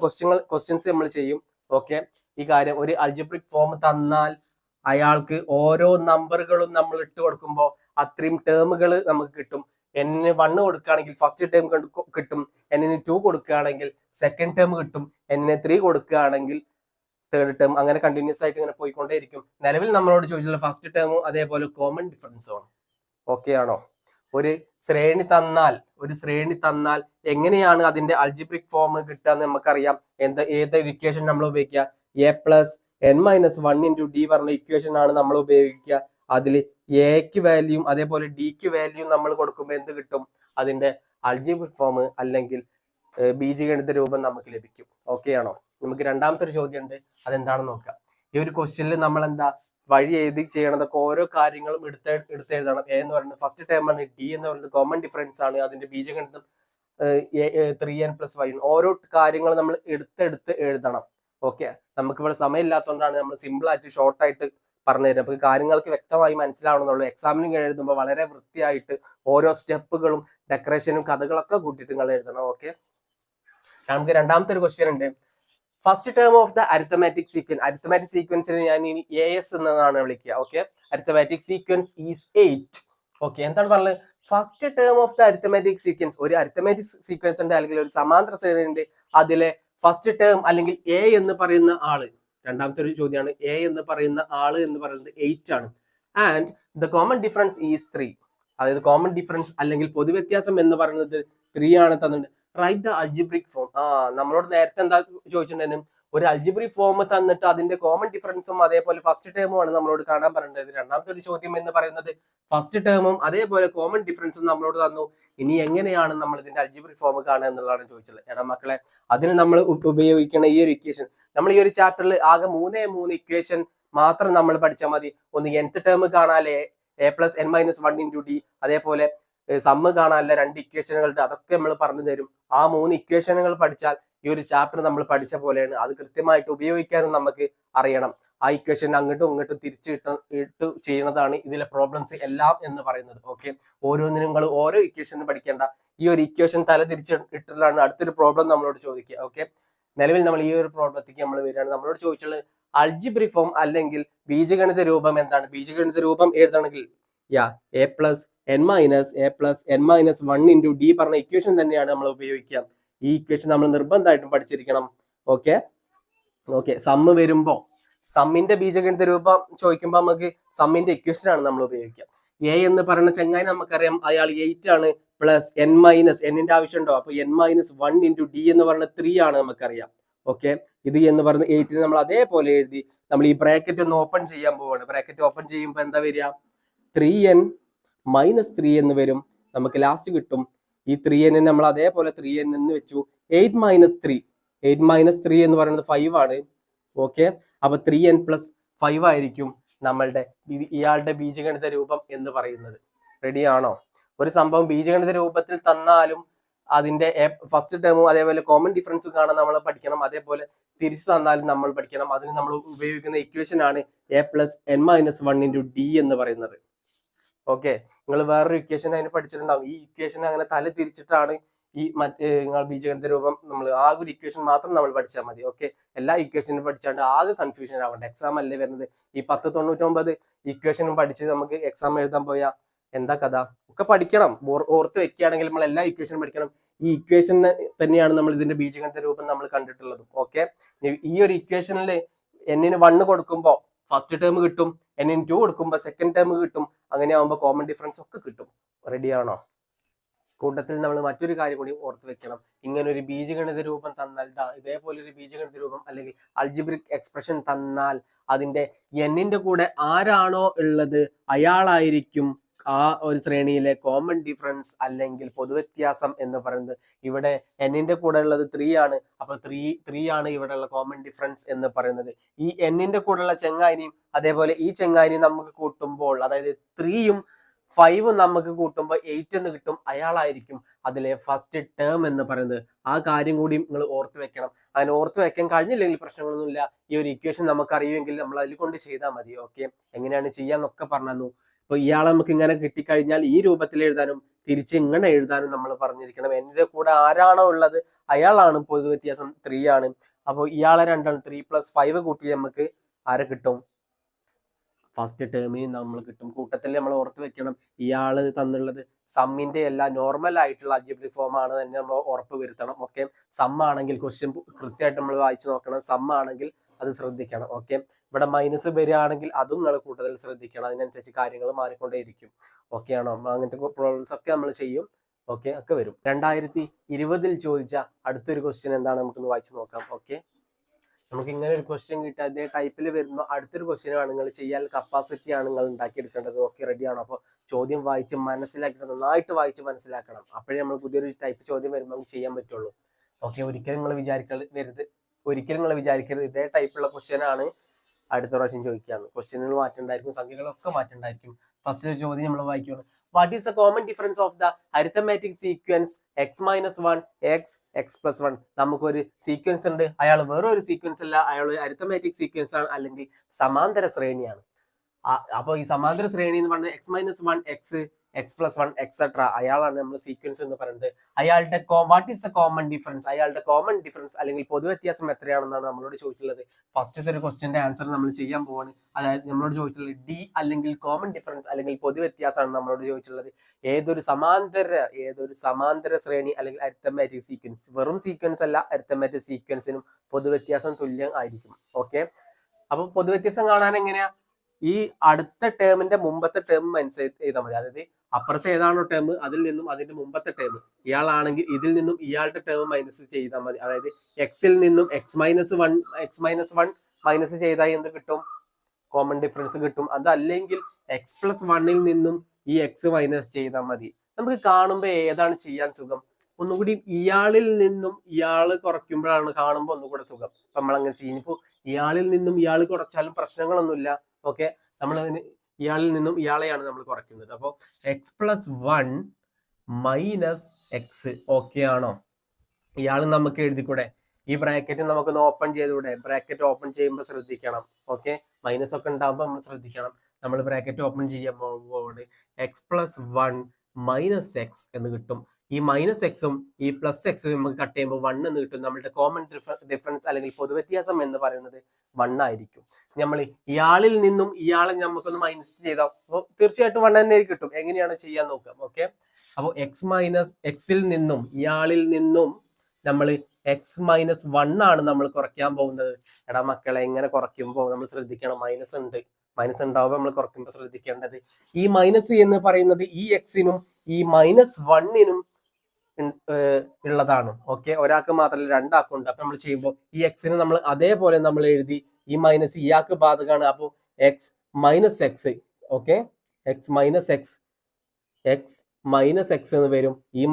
ക്വസ്റ്റ്യൻസ് നമ്മൾ ചെയ്യും. ഓക്കെ, ഈ കാര്യം ഒരു അൾജിബ്രിക് ഫോം തന്നാൽ അയാൾക്ക് ഓരോ നമ്പറുകളും നമ്മൾ ഇട്ട് കൊടുക്കുമ്പോൾ അത്രയും ടേമുകൾ നമുക്ക് കിട്ടും. n ന് 1 കൊടുക്കുകയാണെങ്കിൽ ഫസ്റ്റ് ടേം കിട്ടും, n ന് 2 കൊടുക്കുകയാണെങ്കിൽ സെക്കൻഡ് ടേം കിട്ടും, n ന് 3 കൊടുക്കുകയാണെങ്കിൽ തേർഡ് ടേം, അങ്ങനെ കണ്ടിന്യൂസ് ആയിട്ട് ഇങ്ങനെ പോയിക്കൊണ്ടേയിരിക്കും. നിലവിൽ നമ്മളോട് ചോദിച്ചുള്ള ഫസ്റ്റ് ടേമും അതേപോലെ കോമൺ ഡിഫറൻസും ആണ്. ഓക്കെ ആണോ? ഒരു ശ്രേണി തന്നാൽ എങ്ങനെയാണ് അതിന്റെ അൾജിബ്രിക് ഫോം കിട്ടുക എന്ന് നമുക്കറിയാം. ഏത് ഇക്വേഷൻ നമ്മൾ ഉപയോഗിക്കുക? a + n - 1 × d പറഞ്ഞ ഇക്വേഷൻ ആണ് നമ്മൾ ഉപയോഗിക്കുക. അതിൽ എക്ക് വാല്യൂം അതേപോലെ ഡിക്ക് വാല്യൂം നമ്മൾ കൊടുക്കുമ്പോൾ എന്ത് കിട്ടും? അതിന്റെ അൾജിബ്രിക് ഫോം അല്ലെങ്കിൽ ബീജഗണിത രൂപം നമുക്ക് ലഭിക്കും. ഓക്കെ ആണോ? നമുക്ക് രണ്ടാമത്തെ ഒരു ചോദ്യം ഉണ്ട്, അതെന്താണെന്ന് നോക്കാം. ഈ ഒരു ക്വസ്റ്റ്യനിൽ നമ്മൾ എന്താ വഴി എഴുതി ചെയ്യണതൊക്കെ ഓരോ കാര്യങ്ങളും എടുത്ത് എഴുതണം. എ എന്ന് പറയുന്നത് ഫസ്റ്റ് ടേം ആണ്, ഡി എന്ന് പറയുന്നത് കോമൺ ഡിഫറൻസ് ആണ്, അതിന്റെ ബീജഗണിതം 3n+5. ഓരോ കാര്യങ്ങൾ നമ്മൾ എടുത്ത് എഴുതണം. ഓക്കെ, നമുക്ക് ഇവിടെ സമയം ഇല്ലാത്തതുകൊണ്ടാണ് നമ്മൾ സിമ്പിൾ ആയിട്ട് ഷോർട്ട് ആയിട്ട് പറഞ്ഞു തരുന്നത്. അപ്പൊ കാര്യങ്ങൾക്ക് വ്യക്തമായി മനസ്സിലാവണമെന്നുള്ളൂ. എക്സാമിന് എഴുതുമ്പോൾ വളരെ വൃത്തിയായിട്ട് ഓരോ സ്റ്റെപ്പുകളും ഡെക്കറേഷനും കഥകളൊക്കെ കൂട്ടിയിട്ട് നിങ്ങൾ എഴുതണം. ഓക്കെ, നമുക്ക് രണ്ടാമത്തെ ഒരു ക്വസ്റ്റ്യൻ ഉണ്ട്. First term of the arithmetic സീക്വൻസിനെ ഞാൻ ഇനി AS എന്നതാണ് വിളിക്കുക. Okay, arithmetic sequence is 8. Okay, എന്താണ് പറഞ്ഞത്? First term of the arithmetic sequence, ഒരു അരിത്തമാറ്റിക് സീക്വൻസ് ഉണ്ട് അല്ലെങ്കിൽ ഒരു സമാന്തര ശ്രേണി ഉണ്ട്, അതിലെ ഫസ്റ്റ് ടേം അല്ലെങ്കിൽ a എന്ന് പറയുന്ന ആള്, രണ്ടാമത്തെ ഒരു ചോദ്യമാണ്, a എന്ന് പറയുന്ന ആള് എന്ന് പറയുന്നത് 8 ആണ്. And the common difference is 3. അതായത് കോമൺ ഡിഫറൻസ് അല്ലെങ്കിൽ പൊതുവ്യത്യാസം എന്ന് പറയുന്നത് 3 ആണ് തന്നിട്ടുണ്ട്. Write the algebraic form. നമ്മളോട് നേരത്തെ എന്താ ചോദിച്ചിട്ടുണ്ടായിരുന്നു, ഒരു അൾജിബ്രിക് ഫോം തന്നിട്ട് അതിന്റെ കോമൺ ഡിഫറൻസും അതേപോലെ ഫസ്റ്റ് ടേമും ആണ് നമ്മളോട് കാണാൻ പറഞ്ഞത്. രണ്ടാമത്തെ ഒരു ചോദ്യം എന്ന് പറയുന്നത് ഫസ്റ്റ് ടേമും അതേപോലെ കോമൺ ഡിഫറൻസും നമ്മളോട് തന്നു. ഇനി എങ്ങനെയാണ് നമ്മൾ ഇതിന്റെ അൾജിബ്രിക് ഫോം കാണുക എന്നുള്ളതാണ് ചോദിച്ചത്. എടാ മക്കളെ, അതിന് നമ്മൾ ഉപയോഗിക്കുന്ന ഈ ഒരു ഇക്വേഷൻ, നമ്മൾ ഈ ഒരു ചാപ്റ്ററിൽ ആകെ 3 ഇക്വേഷൻ മാത്രം നമ്മൾ പഠിച്ചാൽ മതി. ഒന്ന് nth ടേം കാണാല്ലേ a+n-1 × d, അതേപോലെ സമ്മ് കാണാനല്ല 2 ഇക്വേഷനുകളുടെ, അതൊക്കെ നമ്മൾ പറഞ്ഞു തരും. ആ 3 ഇക്വേഷനുകൾ പഠിച്ചാൽ ഈ ഒരു ചാപ്റ്റർ നമ്മൾ പഠിച്ച പോലെയാണ്. അത് കൃത്യമായിട്ട് ഉപയോഗിക്കാനും നമുക്ക് അറിയണം. ആ ഇക്വേഷൻ അങ്ങോട്ടും ഇങ്ങോട്ടും ഇട്ട് ചെയ്യുന്നതാണ് ഇതിലെ പ്രോബ്ലംസ് എല്ലാം എന്ന് പറയുന്നത്. ഓക്കെ, ഓരോന്നിനും നിങ്ങൾ ഓരോ ഇക്വേഷൻ പഠിക്കേണ്ട. ഈ ഒരു ഇക്വേഷൻ തല ഇട്ടിട്ടാണ് അടുത്തൊരു പ്രോബ്ലം നമ്മളോട് ചോദിക്കുക. ഓക്കെ, നിലവിൽ നമ്മൾ ഈ ഒരു പ്രോബ്ലത്തേക്ക് നമ്മൾ വരികയാണ്. നമ്മളോട് ചോദിച്ചുള്ളത് അൾജിബ്രിക് ഫോം അല്ലെങ്കിൽ ബീജഗണിത രൂപം എന്താണ്? ബീജഗണിത രൂപം എഴുതണമെങ്കിൽ a+n-1 × d പറഞ്ഞ ഇക്വേഷൻ തന്നെയാണ് നമ്മൾ ഉപയോഗിക്കുക. ഈ ഇക്വേഷൻ നമ്മൾ നിർബന്ധമായിട്ടും പഠിച്ചിരിക്കണം. ഓക്കെ, സമ്മ് വരുമ്പോ സമ്മിന്റെ ബീജഗണിത രൂപം ചോദിക്കുമ്പോൾ നമുക്ക് സമ്മിന്റെ ഇക്വേഷൻ ആണ് നമ്മൾ ഉപയോഗിക്കുക. എ എന്ന് പറയുന്ന ചങ്ങായി നമുക്കറിയാം, അയാൾ 8 ആണ്, പ്ലസ് n-ന്റെ ആവശ്യമുണ്ടോ? അപ്പൊ n-1 × d എന്ന് പറയുന്ന 3 ആണ് നമുക്കറിയാം. ഓക്കെ, ഇത് എന്ന് പറയുന്ന 8 നമ്മൾ അതേപോലെ എഴുതി. നമ്മൾ ഈ ബ്രാക്കറ്റ് ഒന്ന് ഓപ്പൺ ചെയ്യാൻ പോവാണ്. ബ്രാക്കറ്റ് ഓപ്പൺ ചെയ്യുമ്പോൾ എന്താ വരിക? 3n - 3 എന്ന് വരും. നമുക്ക് ലാസ്റ്റ് കിട്ടും ഈ 3n നമ്മൾ അതേപോലെ 3n എന്ന് വെച്ചു. 8 - 3 എന്ന് പറയുന്നത് 5 ആണ്. ഓക്കെ, അപ്പൊ 3n + 5 ആയിരിക്കും നമ്മളുടെ ഇയാളുടെ ബീജഗണിത രൂപം എന്ന് പറയുന്നത്. റെഡി ആണോ? ഒരു സംഭവം ബീജഗണിത രൂപത്തിൽ തന്നാലും അതിന്റെ ഫസ്റ്റ് ടേമും അതേപോലെ കോമൺ ഡിഫറൻസും കാണാൻ നമ്മൾ പഠിക്കണം. അതേപോലെ തിരിച്ചു തന്നാലും നമ്മൾ പഠിക്കണം. അതിന് നമ്മൾ ഉപയോഗിക്കുന്ന ഇക്വേഷൻ ആണ് a+n-1 × d എന്ന് പറയുന്നത്. ഓക്കെ, നിങ്ങൾ വേറൊരു ഇക്വേഷൻ അതിന് പഠിച്ചിട്ടുണ്ടാവും. ഈ ഇക്വേഷൻ അങ്ങനെ തല തിരിച്ചിട്ടാണ് ഈ നിങ്ങൾ ബീജഗണിത രൂപം, നമ്മൾ ആ ഒരു ഇക്വേഷൻ മാത്രം നമ്മൾ പഠിച്ചാൽ മതി. ഓക്കെ, എല്ലാ ഇക്വേഷനും പഠിച്ചാണ്ട് ആകെ കൺഫ്യൂഷൻ ആവണ്ട. എക്സാം അല്ലേ വരുന്നത്. ഈ 1099 ഇക്വേഷനും പഠിച്ച് നമുക്ക് എക്സാം എഴുതാൻ പോയാൽ എന്താ കഥ? ഒക്കെ പഠിക്കണം. ഓർത്ത് വെക്കുകയാണെങ്കിൽ നമ്മൾ എല്ലാ ഇക്വേഷനും പഠിക്കണം. ഈ ഇക്വേഷൻ തന്നെയാണ് നമ്മൾ ഇതിന്റെ ബീജഗണിത രൂപം നമ്മൾ കണ്ടിട്ടുള്ളത്. ഓക്കെ, ഈ ഒരു ഇക്വേഷനിൽ n-ന് 1 കൊടുക്കുമ്പോൾ ഫസ്റ്റ് ടേം കിട്ടും, n-ന് 2 കൊടുക്കുമ്പോൾ സെക്കൻഡ് ടേം കിട്ടും. അങ്ങനെ ആവുമ്പോൾ കോമൺ ഡിഫറൻസ് ഒക്കെ കിട്ടും. റെഡി ആണോ? കൂട്ടത്തിൽ നമ്മൾ മറ്റൊരു കാര്യം കൂടി ഓർത്ത് വെക്കണം. ഇങ്ങനെ ഒരു ബീജഗണിത രൂപം തന്നാൽ, ഇതേപോലെ ഒരു ബീജഗണിത രൂപം അല്ലെങ്കിൽ അൾജിബ്രിക് എക്സ്പ്രഷൻ തന്നാൽ അതിന്റെ n-ന്റെ കൂടെ ആരാണോ ഉള്ളത് അയാളായിരിക്കും ആ ഒരു ശ്രേണിയിലെ കോമൺ ഡിഫറൻസ് അല്ലെങ്കിൽ പൊതുവ്യത്യാസം എന്ന് പറയുന്നത്. ഇവിടെ n-ന്റെ കൂടെ ഉള്ളത് 3 ആണ്. അപ്പൊ 3 ആണ് ഇവിടെയുള്ള കോമൺ ഡിഫറൻസ് എന്ന് പറയുന്നത്. ഈ n-ന്റെ കൂടെയുള്ള ചെങ്ങായിനിയും അതേപോലെ ഈ ചെങ്ങായിനിയും നമുക്ക് കൂട്ടുമ്പോൾ, അതായത് 3ഉം 5 നമുക്ക് കൂട്ടുമ്പോൾ 8 എന്ന് കിട്ടും. അയാളായിരിക്കും അതിലെ ഫസ്റ്റ് ടേം എന്ന് പറയുന്നത്. ആ കാര്യം കൂടി നിങ്ങൾ ഓർത്ത് വെക്കണം. അങ്ങനെ ഓർത്ത് വെക്കാൻ കഴിഞ്ഞില്ലെങ്കിൽ പ്രശ്നങ്ങളൊന്നുമില്ല. ഈ ഒരു ഇക്വേഷൻ നമുക്ക് അറിയുമെങ്കിൽ നമ്മൾ അതിൽ കൊണ്ട് ചെയ്താൽ മതി. ഓക്കെ, എങ്ങനെയാണ് ചെയ്യാന്നൊക്കെ പറഞ്ഞു. അപ്പൊ ഇയാളെ നമുക്ക് ഇങ്ങനെ കിട്ടിക്കഴിഞ്ഞാൽ ഈ രൂപത്തിൽ എഴുതാനും തിരിച്ച് ഇങ്ങനെ എഴുതാനും നമ്മൾ പറഞ്ഞിരിക്കണം. എന്റെ കൂടെ ആരാണോ ഉള്ളത് അയാളാണ് പൊതുവ്യത്യാസം 3 ആണ്. അപ്പോൾ ഇയാളെ രണ്ടാണ് 3 + 5 കൂട്ടി നമുക്ക് ആരെ കിട്ടും? ഫസ്റ്റ് ടേമിന് നമ്മൾ കിട്ടും. കൂട്ടത്തിൽ നമ്മൾ ഓർത്ത് വെക്കണം, ഇയാള് തന്നുള്ളത് സമ്മിന്റെ എല്ലാ നോർമൽ ആയിട്ടുള്ള അൾജിബ്രിക് ഫോം ആണ് തന്നെ നമ്മൾ ഉറപ്പ് വരുത്തണം. ഓക്കെ, സം ആണെങ്കിൽ ക്വസ്റ്റ്യൻ കൃത്യമായിട്ട് നമ്മൾ വായിച്ചു നോക്കണം. സം ആണെങ്കിൽ അത് ശ്രദ്ധിക്കണം. ഓക്കെ, ഇവിടെ മൈനസ് വരികയാണെങ്കിൽ അതും നിങ്ങൾ കൂടുതൽ ശ്രദ്ധിക്കണം. അതിനനുസരിച്ച് കാര്യങ്ങൾ മാറിക്കൊണ്ടേയിരിക്കും. ഓക്കെ ആണോ? അങ്ങനത്തെ പ്രോബ്ലംസ് ഒക്കെ നമ്മൾ ചെയ്യും. ഓക്കെ, ഒക്കെ വരും. 2020 ചോദിച്ച അടുത്തൊരു ക്വസ്റ്റ്യൻ എന്താണ് നമുക്കൊന്ന് വായിച്ചു നോക്കാം. ഓക്കെ, നമുക്ക് ഇങ്ങനെ ഒരു ക്വസ്റ്റ്യൻ കിട്ടുക അതേ ടൈപ്പിൽ വരുമ്പോൾ അടുത്തൊരു ക്വസ്റ്റ്യൻ ആണ് നിങ്ങൾ ചെയ്യാൻ കപ്പാസിറ്റി ആണ് നിങ്ങൾ ഉണ്ടാക്കിയെടുക്കേണ്ടത്. ഓക്കെ, റെഡി ആണോ? അപ്പോൾ ചോദ്യം വായിച്ച് മനസ്സിലാക്കിയിട്ട് നന്നായിട്ട് വായിച്ച് മനസ്സിലാക്കണം. അപ്പോഴേ നമ്മൾ പുതിയൊരു ടൈപ്പ് ചോദ്യം വരുമ്പോൾ ചെയ്യാൻ പറ്റുള്ളൂ. ഓക്കെ, ഒരിക്കലും നിങ്ങൾ വിചാരിക്കരുത് ഇതേ ടൈപ്പുള്ള ക്വസ്റ്റ്യൻ ആണ് അടുത്ത പ്രാവശ്യം ചോദിക്കാന്ന്. ക്വസ്റ്റ്യനുകൾ മാറ്റണ്ടായിരിക്കും, സംഖ്യകളൊക്കെ മാറ്റണ്ടായിരിക്കും. ഫസ്റ്റ് ചോദ്യം നമ്മൾ വായിക്കുകയാണ്. What is the common difference of the arithmetic sequence x-1 x+1? നമുക്കൊരു സീക്വൻസ് ഉണ്ട്, അയാൾ വേറെ ഒരു സീക്വൻസ് അല്ല, അയാൾ അരിത്തമാറ്റിക് സീക്വൻസ് ആണ് അല്ലെങ്കിൽ സമാന്തര ശ്രേണിയാണ്. അപ്പൊ ഈ സമാന്തര ശ്രേണി എന്ന് പറഞ്ഞത് x-1 x+1 എക്സെട്ര അയാളാണ് നമ്മൾ സീക്വൻസ് എന്ന് പറയുന്നത്. അയാളുടെ what is the common difference? അയാളുടെ കോമൺ ഡിഫറൻസ് അല്ലെങ്കിൽ പൊതുവ്യത്യാസം എത്രയാണെന്നാണ് നമ്മളോട് ചോദിച്ചിട്ടുള്ളത്. ഫസ്റ്റത്തെ ഒരു ക്വസ്റ്റ്യന്റെ ആൻസർ നമ്മൾ ചെയ്യാൻ പോവാണ്. അതായത് നമ്മളോട് ചോദിച്ചിട്ടുള്ളത് ഡി അല്ലെങ്കിൽ കോമൺ ഡിഫറൻസ് അല്ലെങ്കിൽ പൊതുവ്യത്യാസമാണ് നമ്മളോട് ചോദിച്ചിട്ടുള്ളത്. ഏതൊരു സമാന്തര ശ്രേണി അല്ലെങ്കിൽ അരിത്തമാറ്റിക് സീക്വൻസ്, വെറും സീക്വൻസ് അല്ല, അരിത്തമാറ്റിക് സീക്വൻസിനും പൊതുവ്യത്യാസം തുല്യം ആയിരിക്കും. ഓക്കെ, അപ്പൊ പൊതുവ്യത്യാസം കാണാൻ എങ്ങനെയാ? ഈ അടുത്ത ടേമിന്റെ മുമ്പത്തെ ടേം മനസ്സിലാക്കി ചെയ്താൽ മതി. അതായത് അപ്പുറത്തെ ഏതാണോ ടേം അതിൽ നിന്നും അതിന്റെ മുമ്പത്തെ ടേം ഇയാളാണെങ്കിൽ ഇതിൽ നിന്നും ഇയാളുടെ ടേം മൈനസ് ചെയ്താൽ മതി. അതായത് എക്സിൽ നിന്നും എക്സ് മൈനസ് വൺ മൈനസ് ചെയ്താൽ എന്ത് കിട്ടും? കോമൺ ഡിഫറൻസ് കിട്ടും. അതല്ലെങ്കിൽ എക്സ് പ്ലസ് വണ്ണിൽ നിന്നും ഈ എക്സ് മൈനസ് ചെയ്താൽ മതി. നമുക്ക് കാണുമ്പോൾ ഏതാണ് ചെയ്യാൻ സുഖം? ഒന്നുകൂടി ഇയാളിൽ നിന്നും ഇയാള് കുറയ്ക്കുമ്പോഴാണ് കാണുമ്പോൾ ഒന്നുകൂടെ സുഖം. അപ്പൊ നമ്മൾ അങ്ങനെ ചെയ്യും. ഇപ്പൊ ഇയാളിൽ നിന്നും ഇയാൾ കുറച്ചാലും പ്രശ്നങ്ങളൊന്നുമില്ല. ഓക്കെ, നമ്മൾ ഇയാളിൽ നിന്നും ഇയാളെയാണ് നമ്മൾ കുറയ്ക്കുന്നത്. അപ്പോൾ X plus one minus X okay ആണോ? ഇയാൾ നമുക്ക് എഴുതിക്കൂടെ? ഈ ബ്രാക്കറ്റ് നമുക്കൊന്ന് ഓപ്പൺ ചെയ്തുകൂടെ? ബ്രാക്കറ്റ് ഓപ്പൺ ചെയ്യുമ്പോൾ ശ്രദ്ധിക്കണം. ഓക്കെ, മൈനസ് ഒക്കെ ഉണ്ടാകുമ്പോൾ നമ്മൾ ശ്രദ്ധിക്കണം. നമ്മൾ ബ്രാക്കറ്റ് ഓപ്പൺ ചെയ്യുമ്പോൾ X plus one minus X എന്ന് കിട്ടും. ഈ മൈനസ് എക്സും ഈ പ്ലസ് എക്സും നമുക്ക് കട്ട് ചെയ്യുമ്പോൾ വൺ എന്ന് കിട്ടും. നമ്മളുടെ കോമൺ ഡിഫറൻസ് അല്ലെങ്കിൽ പൊതുവ്യത്യാസം എന്ന് പറയുന്നത് വൺ ആയിരിക്കും. നമ്മൾ ഇയാളിൽ നിന്നും ഇയാളെ നമുക്കൊന്ന് മൈനസ് ചെയ്താൽ അപ്പോൾ തീർച്ചയായിട്ടും വൺ തന്നെ കിട്ടും. എങ്ങനെയാണ് ചെയ്യാൻ നോക്കാം. ഓക്കെ, അപ്പോൾ എക്സ് മൈനസ് എക്സിൽ നിന്നും ഇയാളിൽ നിന്നും നമ്മൾ എക്സ് മൈനസ് വൺ ആണ് നമ്മൾ കുറയ്ക്കാൻ പോകുന്നത്. എടാ മക്കളെ, ഇങ്ങനെ കുറയ്ക്കുമ്പോൾ നമ്മൾ ശ്രദ്ധിക്കണം, മൈനസ് ഉണ്ട്. മൈനസ് ഉണ്ടാവുമ്പോൾ നമ്മൾ കുറയ്ക്കുമ്പോൾ ശ്രദ്ധിക്കേണ്ടത് ഈ മൈനസ് എന്ന് പറയുന്നത് ഈ എക്സിനും ഈ മൈനസ് വണ്ണിനും ഉള്ളതാണ്. ഓക്കെ, ഒരാൾക്ക് മാത്രമല്ല രണ്ടാക്കുണ്ട്. അപ്പൊ നമ്മൾ ചെയ്യുമ്പോൾ ഈ എക്സിന് നമ്മൾ അതേപോലെ നമ്മൾ എഴുതി ഈ മൈനസ് ഇയാൾക്ക് ബാധകമാണ്. അപ്പോൾ X minus X, okay, X minus X, X minus X എന്ന് വരും. ഈ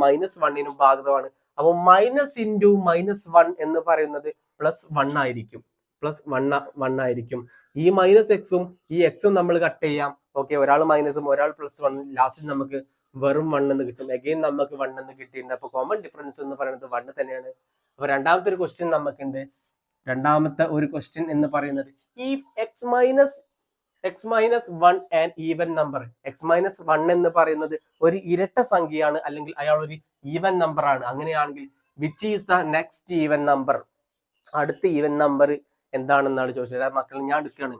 മൈനസ് വണ്ണിനും ബാധകമാണ്. അപ്പോൾ മൈനസ് ഇൻറ്റു മൈനസ് വൺ എന്ന് പറയുന്നത് പ്ലസ് വൺ ആയിരിക്കും. പ്ലസ് വൺ ആയിരിക്കും. ഈ മൈനസ് എക്സും ഈ എക്സും നമ്മൾ കട്ട് ചെയ്യാം. ഓക്കെ, ഒരാൾ മൈനസും ഒരാൾ പ്ലസ് വൺ, ലാസ്റ്റ് നമുക്ക് വെറും വൺ എന്ന് കിട്ടും. അഗെയിൻ നമുക്ക് വൺ എന്ന് കിട്ടിയിട്ടുണ്ട്. അപ്പൊ കോമൺ ഡിഫറൻസ് എന്ന് പറയുന്നത് വൺ തന്നെയാണ്. അപ്പൊ രണ്ടാമത്തെ ഒരു ക്വസ്റ്റ്യൻ നമുക്കുണ്ട്. രണ്ടാമത്തെ ഒരു ക്വസ്റ്റ്യൻ എന്ന് പറയുന്നത് if X minus one and even number. X minus one എന്ന് പറയുന്നത് ഒരു ഇരട്ട സംഖ്യയാണ്, അല്ലെങ്കിൽ അയാൾ ഒരു ഈവൻ നമ്പർ ആണ്. അങ്ങനെയാണെങ്കിൽ which is the next even number? അടുത്ത ഈവൻ നമ്പർ എന്താണെന്നാണ് ചോദിച്ചത്. മക്കൾ, ഞാൻ എടുക്കുകയാണ്.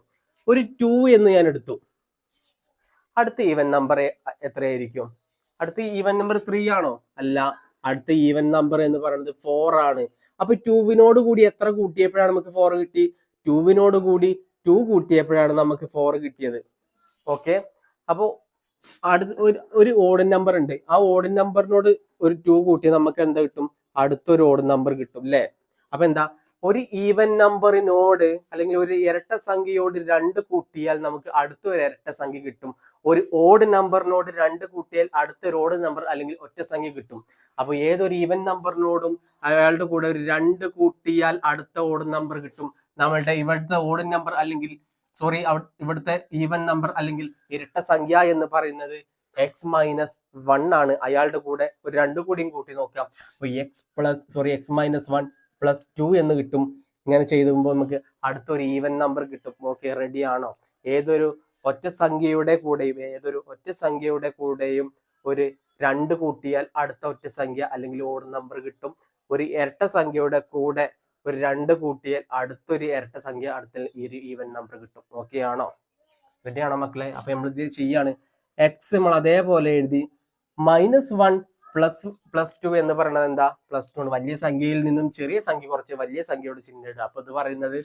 ഒരു 2 എന്ന് ഞാൻ എടുത്തു. അടുത്ത ഈവൻ നമ്പർ എത്രയായിരിക്കും? അടുത്ത ഈവൻ നമ്പർ 3 ആണോ? അല്ല, അടുത്ത ഈവൻ നമ്പർ എന്ന് പറയുന്നത് 4 ആണ്. അപ്പൊ 2വിനോട് കൂടി എത്ര കൂട്ടിയപ്പോഴാണ് നമുക്ക് 4 കിട്ടി? 2വിനോട് കൂടി 2 കൂട്ടിയപ്പോഴാണ് നമുക്ക് 4 കിട്ടിയത്. ഓക്കെ, അപ്പോ ഒരു ഓഡ് നമ്പർ ഉണ്ട്. ആ ഓഡ് നമ്പറിനോട് ഒരു 2 കൂട്ടിയാൽ നമുക്ക് എന്താ കിട്ടും? അടുത്തൊരു ഓഡ് നമ്പർ കിട്ടും അല്ലേ? അപ്പൊ എന്താ, ഒരു ഈവൻ നമ്പറിനോട് അല്ലെങ്കിൽ ഒരു ഇരട്ട സംഖ്യയോട് 2 കൂട്ടിയാൽ നമുക്ക് അടുത്തൊരു ഇരട്ട സംഖ്യ കിട്ടും. ഒരു ഓഡ് നമ്പറിനോട് 2 കൂട്ടിയാൽ അടുത്തൊരു ഓഡ് നമ്പർ അല്ലെങ്കിൽ ഒറ്റ സംഖ്യ കിട്ടും. അപ്പൊ ഏതൊരു ഈവൻ നമ്പറിനോടും അയാളുടെ കൂടെ ഒരു 2 കൂട്ടിയാൽ അടുത്ത ഓഡ് നമ്പർ കിട്ടും. നമ്മളുടെ ഇവിടുത്തെ ഓഡ് നമ്പർ അല്ലെങ്കിൽ ഇവിടുത്തെ ഈവൻ നമ്പർ അല്ലെങ്കിൽ ഇരട്ട സംഖ്യ എന്ന് പറയുന്നത് എക്സ് മൈനസ് വൺ ആണ്. അയാളുടെ കൂടെ ഒരു 2 കൂടിയും കൂട്ടി നോക്കാം. അപ്പൊ എക്സ് മൈനസ് വൺ പ്ലസ് 2 എന്ന് കിട്ടും. ഇങ്ങനെ ചെയ്തുമ്പോൾ നമുക്ക് അടുത്തൊരു ഈവൻ നമ്പർ കിട്ടും. ഓക്കെ, റെഡി ആണോ? ഏതൊരു ഒറ്റ സംഖ്യയുടെ കൂടെയും ഒരു 2 കൂട്ടിയാൽ അടുത്ത ഒറ്റ സംഖ്യ അല്ലെങ്കിൽ ഓഡ് നമ്പർ കിട്ടും. ഒരു ഇരട്ട സംഖ്യയുടെ കൂടെ ഒരു 2 കൂട്ടിയാൽ അടുത്തൊരു ഇരട്ട സംഖ്യ, അടുത്ത ഈവൻ നമ്പർ കിട്ടും. ഓക്കെ ആണോ? റെഡി ആണോ മക്കളെ? അപ്പൊ നമ്മൾ ഇത് ചെയ്യാണ്. എക്സ് നമ്മൾ അതേപോലെ എഴുതി. -1 പ്ലസ് 2 എന്ന് പറയുന്നത് എന്താ? +2 ആണ്. വലിയ സംഖ്യയിൽ നിന്നും ചെറിയ സംഖ്യ കുറച്ച് വലിയ സംഖ്യയോട് ചിഹ്നം ഇടുക. അപ്പൊ ഇത് പറയുന്നത്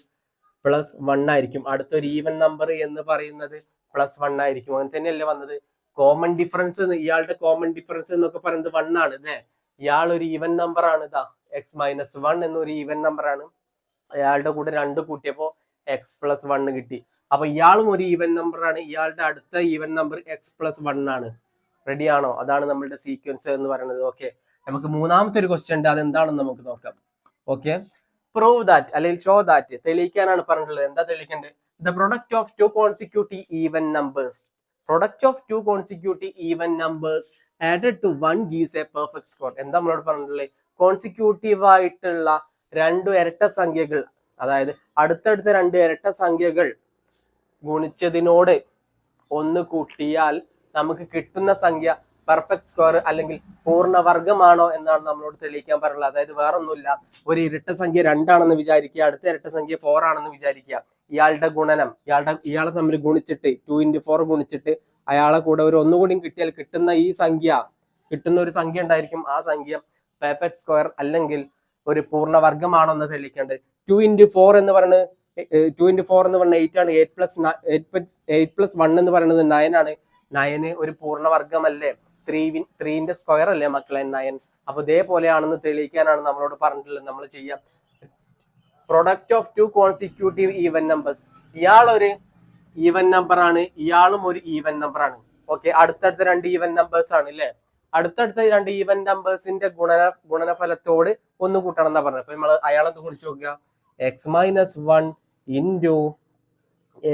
+1 ആയിരിക്കും. അടുത്തൊരു ഈവൻ നമ്പർ എന്ന് പറയുന്നത് +1 ആയിരിക്കും. അങ്ങനെ തന്നെയല്ലേ വന്നത്? കോമൺ ഡിഫറൻസ്, ഇയാളുടെ കോമൺ ഡിഫറൻസ് എന്നൊക്കെ പറയുന്നത് 1 ആണ് അല്ലേ? ഇയാൾ ഒരു ഈവൻ നമ്പർ ആണ്. ഇതാ x-1 എന്നൊരു ഈവൻ നമ്പർ ആണ്. അയാളുടെ കൂടെ 2 കൂട്ടിയപ്പോ x+1 കിട്ടി. അപ്പൊ ഇയാളും ഒരു ഈവൻ നമ്പർ ആണ്. ഇയാളുടെ അടുത്ത ഈവൻ നമ്പർ x+1 ആണ്. റെഡി ആണോ? അതാണ് നമ്മളുടെ സീക്വൻസ് എന്ന് പറയുന്നത്. ഓക്കെ, നമുക്ക് മൂന്നാമത്തെ ഒരു ക്വസ്റ്റ്യൻ ഉണ്ട്. അതെന്താണെന്ന് നമുക്ക് നോക്കാം. ഓക്കെ, പ്രൂവ് ദാറ്റ് അല്ലെങ്കിൽ ഷോ ദാറ്റ്, തെളിയിക്കാനാണ് പറഞ്ഞിട്ടുള്ളത്. എന്താ തെളിയിക്കേണ്ടത്? The product of 2 consecutive even numbers. Product of 2 consecutive even numbers added to 1 gives a perfect score. എന്താ നമ്മളോട് പറഞ്ഞിട്ടുള്ളത്? കോൺസിക്യൂട്ടീവ് ആയിട്ടുള്ള 2 ഇരട്ട സംഖ്യകൾ, അതായത് അടുത്തടുത്ത 2 ഇരട്ട സംഖ്യകൾ ഗുണിച്ചതിനോട് 1 കൂട്ടിയാൽ നമുക്ക് കിട്ടുന്ന സംഖ്യ പെർഫെക്റ്റ് സ്ക്വയർ അല്ലെങ്കിൽ പൂർണ്ണവർഗമാണോ എന്നാണ് നമ്മളോട് തെളിയിക്കാൻ പറയുന്നത്. അതായത് വേറെ ഒന്നുമില്ല, ഒരു ഇരട്ട സംഖ്യ 2 ആണെന്ന് വിചാരിക്കുക, അടുത്ത ഇരട്ട സംഖ്യ 4 ആണെന്ന് വിചാരിക്കുക. ഇയാളുടെ ഗുണനം, ഇയാളെ തമ്മിൽ ഗുണിച്ചിട്ട് 2 × 4 ഗുണിച്ചിട്ട് അയാളെ കൂടെ ഒരു 1 കൂടി കിട്ടിയാൽ കിട്ടുന്ന ഒരു സംഖ്യ ഉണ്ടായിരിക്കും. ആ സംഖ്യ പെർഫെക്റ്റ് സ്ക്വയർ അല്ലെങ്കിൽ ഒരു പൂർണ്ണവർഗമാണോ എന്ന് തെളിയിക്കേണ്ടത്. 2 × 4 എന്ന് പറയുന്നത് 8 ആണ്. 8 + 1 എന്ന് പറയുന്നത് 9 ആണ്. 9 ഒരു പൂർണ്ണവർഗമല്ലേ? 3ന്റെ സ്ക്വയർ അല്ലേ മക്കളെ 9? അപ്പൊ ഇതേപോലെയാണെന്ന് തെളിയിക്കാനാണ് നമ്മളോട് പറഞ്ഞിട്ടുള്ളത്. നമ്മൾ ചെയ്യാം product of 2 consecutive even numbers. ഇയാളൊരു ഈവൻ നമ്പർ ആണ്, ഇയാളും ഒരു ഈവൻ നമ്പർ ആണ്. ഓക്കെ, അടുത്തടുത്ത 2 ഈവൻ നമ്പേഴ്സ് ആണ് അല്ലേ? അടുത്തടുത്ത 2 ഈവൻ നമ്പേഴ്സിന്റെ ഗുണനഫലത്തോട് ഒന്ന് കൂട്ടണം എന്നാ പറഞ്ഞത്. അപ്പൊ നമ്മൾ അയാളെന്ത് ഗുണിച്ചു നോക്കുക? x-1 into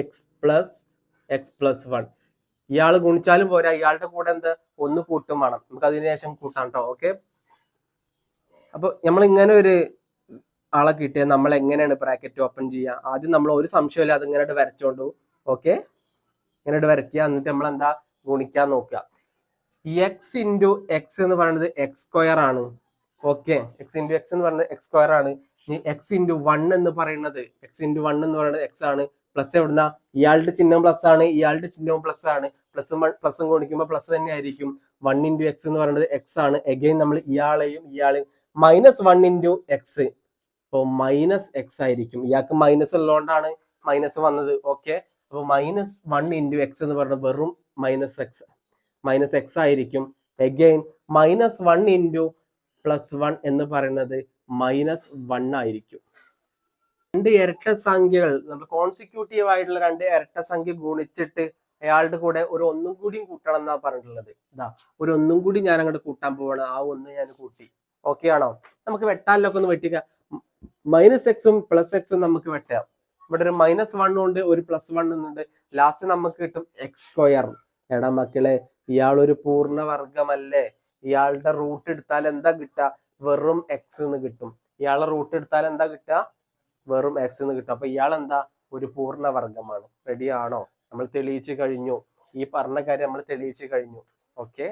X plus 1. ഇയാൾ ഗുണിച്ചാലും പോരാ, ഇയാളുടെ കൂടെ എന്താ ഒന്ന് കൂട്ടും വേണം. നമുക്ക് അതിനുശേഷം കൂട്ടാം കേട്ടോ. ഓക്കെ, അപ്പൊ നമ്മൾ ഇങ്ങനെ ഒരു ആളെ കിട്ടിയാൽ നമ്മൾ എങ്ങനെയാണ് ബ്രാക്കറ്റ് ഓപ്പൺ ചെയ്യുക? ആദ്യം നമ്മൾ ഒരു സംശയമില്ല അത് ഇങ്ങനെ വരച്ചോണ്ടു. ഓക്കെ, ഇങ്ങനെ വരയ്ക്കുക. എന്നിട്ട് നമ്മൾ എന്താ ഗുണിക്കാൻ നോക്കുക. എക്സ് ഇൻറ്റു എക്സ് എന്ന് പറയുന്നത് എക്സ് സ്ക്വയർ ആണ്. ഓക്കെ, എക്സ് ഇൻറ്റു എക്സ് എന്ന് പറയുന്നത് എക്സ് സ്ക്വയർ ആണ്. ഇനി എക്സ് ഇൻറ്റു 1 എന്ന് പറയുന്നത് എക്സ് ആണ്. പ്ലസ് എവിടുന്ന? ഇയാളുടെ ചിഹ്നം പ്ലസ് ആണ്, ഇയാളുടെ ചിഹ്നവും പ്ലസ് ആണ്. പ്ലസും ഗുണിക്കുമ്പോൾ പ്ലസ് തന്നെ ആയിരിക്കും. 1 ഇൻറ്റു എക്സ് എന്ന് പറയുന്നത് എക്സ് ആണ്. എഗെയിൻ നമ്മൾ ഇയാളെയും -1 ഇൻറ്റു എക്സ്, അപ്പോൾ മൈനസ് എക്സ് ആയിരിക്കും. ഇയാൾക്ക് മൈനസ് ഉള്ളതുകൊണ്ടാണ് മൈനസ് വന്നത്. ഓക്കെ, അപ്പോൾ -1 ഇൻറ്റു എക്സ് എന്ന് പറയുന്നത് വെറും മൈനസ് എക്സ് ആയിരിക്കും. എഗെയിൻ -1 ഇൻറ്റു +1 എന്ന് പറയുന്നത് -1 ആയിരിക്കും. 2 ഇരട്ട സംഖ്യകൾ, നമ്മൾ കോൺസിക്യൂട്ടീവ് ആയിട്ടുള്ള 2 ഇരട്ട സംഖ്യ ഗുണിച്ചിട്ട് അയാളുടെ കൂടെ ഒരു ഒന്നും കൂടി കൂട്ടണം എന്നാ പറഞ്ഞിട്ടുള്ളത്. ഇതാ ഒരു ഒന്നും കൂടി ഞാൻ അങ്ങോട്ട് കൂട്ടാൻ പോവാണ്. ആ ഒന്ന് ഞാൻ കൂട്ടി. ഓക്കെ ആണോ? നമുക്ക് വെട്ടാലൊക്കെ ഒന്ന് വെട്ടിക്ക. -x-ഉം +x-ഉം നമുക്ക് വെട്ടാം. ഇവിടെ ഒരു -1 ഉണ്ട്, ഒരു +1 ഉണ്ട്. ലാസ്റ്റ് നമുക്ക് കിട്ടും എക്സ് സ്ക്വയർ. എടാ മക്കളെ, ഇയാളൊരു പൂർണ്ണവർഗമല്ലേ? ഇയാളുടെ റൂട്ട് എടുത്താൽ എന്താ കിട്ടുക? വെറും എക്സ് എന്ന് കിട്ടും. ഇയാളെ റൂട്ട് എടുത്താൽ എന്താ കിട്ടുക? വെറും എക്സ് എന്ന് കിട്ടും. അപ്പൊ ഇയാൾ എന്താ? ഒരു പൂർണ്ണവർഗമാണ്. റെഡി ആണോ? നമ്മൾ തെളിയിച്ചു കഴിഞ്ഞു. ഈ പറഞ്ഞ കാര്യം നമ്മൾ തെളിയിച്ചു കഴിഞ്ഞു. ഓക്കെ.